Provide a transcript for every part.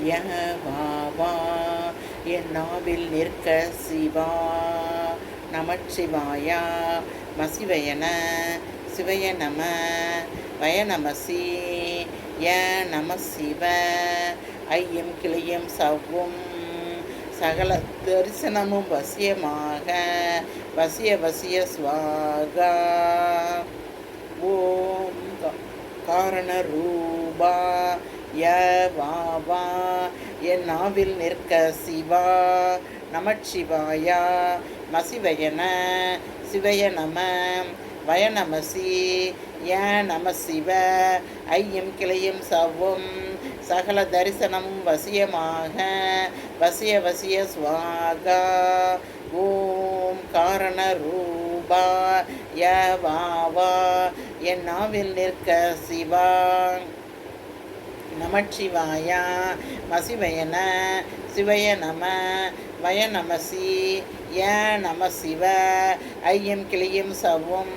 ய வா வா என் நாவில் நிற்க சிவா நமச்சிவாயா மசிவயன சிவய நம வயநமசி ய நம சிவ ஐயம் கிளியம் சவ்வும் சகல தரிசனமும் வசியமாக வசிய வசிய ஸ்வாகா ஓம் காரண ரூபா ய வா வா என் நாவில் நிற்க சிவா நமச்சிவாயா மசிவயன சிவய நம வயநமசி ய நம சிவ ஐயம் கிளையும் சவ்வும் சகல தரிசனம் வசியமாக வசிய வசிய ஸ்வாகா ஓம் காரண ரூபா ய வா வா என் நாவில் நிற்க சிவா நமச்சிவாயா மசிவயன சிவய நம வயநமசி ய நம சிவ ஐயம் கிளியும் சவ்வும்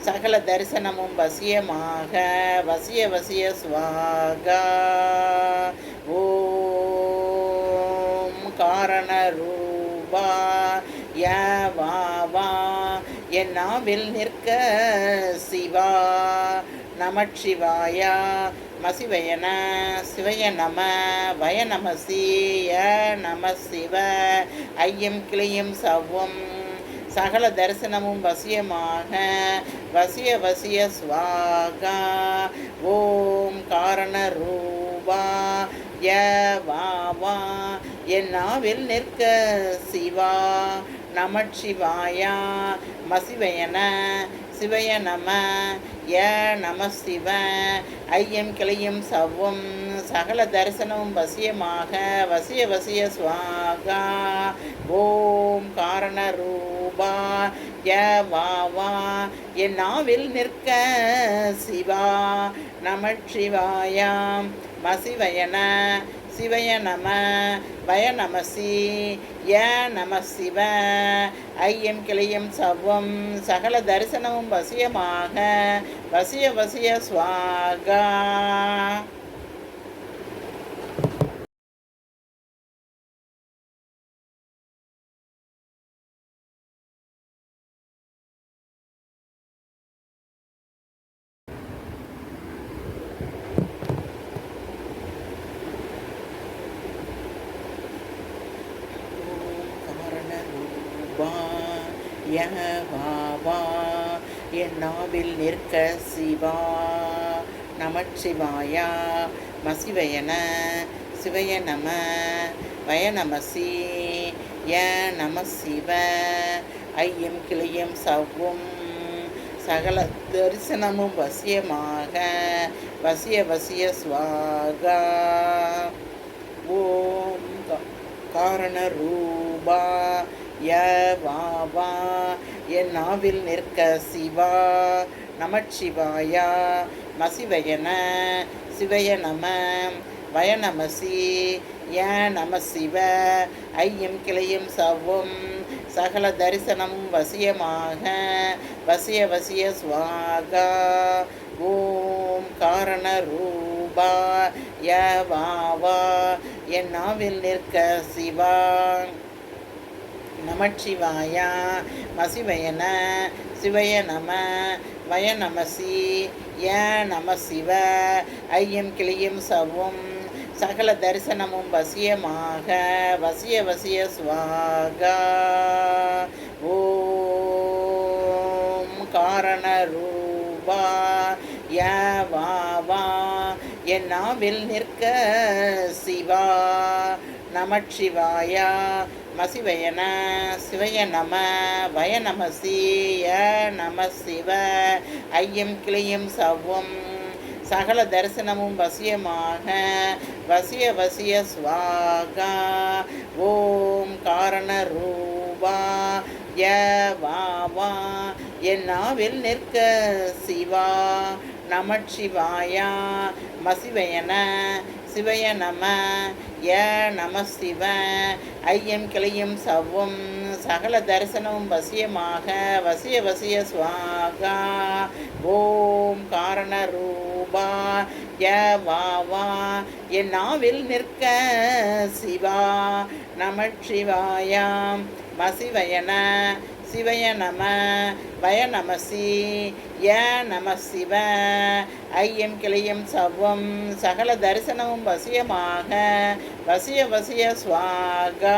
சகல தரிசனமும் வசியமாக வசிய வசிய ஸ்வாகா ஓம் காரண ரூபா ய வா வா என் நாவில் நிற்க சிவா நமச்சிவாயா மசிவயன சிவய நம வயநமசி ய நம சிவ ஐயம் கிளியும் சவ்வும் சகல தரிசனமும் வசியமாக வசிய வசிய ஸ்வாகா ஓம் காரண ரூபா ய வா வா என் நாவில் நிற்க சிவா நமச்சிவாயா மசிவயன சிவய நம ய நம சிவ ஐயம் கிளையும் சவ்வும் சகல தரிசனமும் வசியமாக வசிய வசிய ஸ்வாகா ஓம் காரண ரூபா ய வா வா என் நாவில் நிற்க சிவா நமச்சிவாயாம் மசிவயன சிவய நம வயநமசி ய நம சிவ ஐயம் கிளையும் சவ்வும் சகல தரிசனமும் வசியமாக வசிய வசிய ஸ்வாகா ய வா வா என் நாவில் நிற்க சிவா நமச்சிவாயா மசிவயன சிவய நம வயநமசி ய நம சிவ ஐயம் கிளியம் சவ்வும் சகல தரிசனமும் வசியமாக வசிய வசிய ஸ்வாகா ஓம் காரண ரூபா ய வா வா என் நாவில் நிற்க சிவா நமச்சிவாயா மசிவயன சிவய நம வயநமசி ய நம சிவ ஐயம் கிளையும் சவ்வும் சகல தரிசனமும் வசியமாக வசிய வசிய ஸ்வாகா ஓம் காரண ரூபா ய வா வா என் நாவில் நிற்க சிவா நமச்சிவாயா மசிவயன சிவய நம வயநமசி ய நம சிவ ஐயம் கிளியும் சவ்வும் சகல தரிசனமும் வசியமாக வசிய வசிய ஸ்வாகா ஓம் காரண ரூபா ய வா வா என் நாவில் நிற்க சிவா நமச்சிவாயா மசிவயன சிவய நம வயநமசி ய நம சிவ ஐயம் கிளியும் சவ்வும் சகல தரிசனமும் வசியமாக வசிய வசிய ஸ்வாகா ஓம் காரண ரூபா ய வா வா என் நாவில் நிற்க சிவா நமச்சிவாயா மசிவயன சிவய நம ய நம சிவ ஐயம் கிளையும் சவ்வும் சகல தரிசனமும் வசியமாக வசிய வசிய ஸ்வாகா ஓம் காரண ரூபா ய வா என் நாவில் நிற்க சிவா நமச்சிவாயாம் மசிவயன சிவய நம வய நமசி ய நம சிவ ஐயம் கிளையும் சவ்வும் சகல தரிசனமும் வசியமாக வசிய வசிய ஸ்வாகா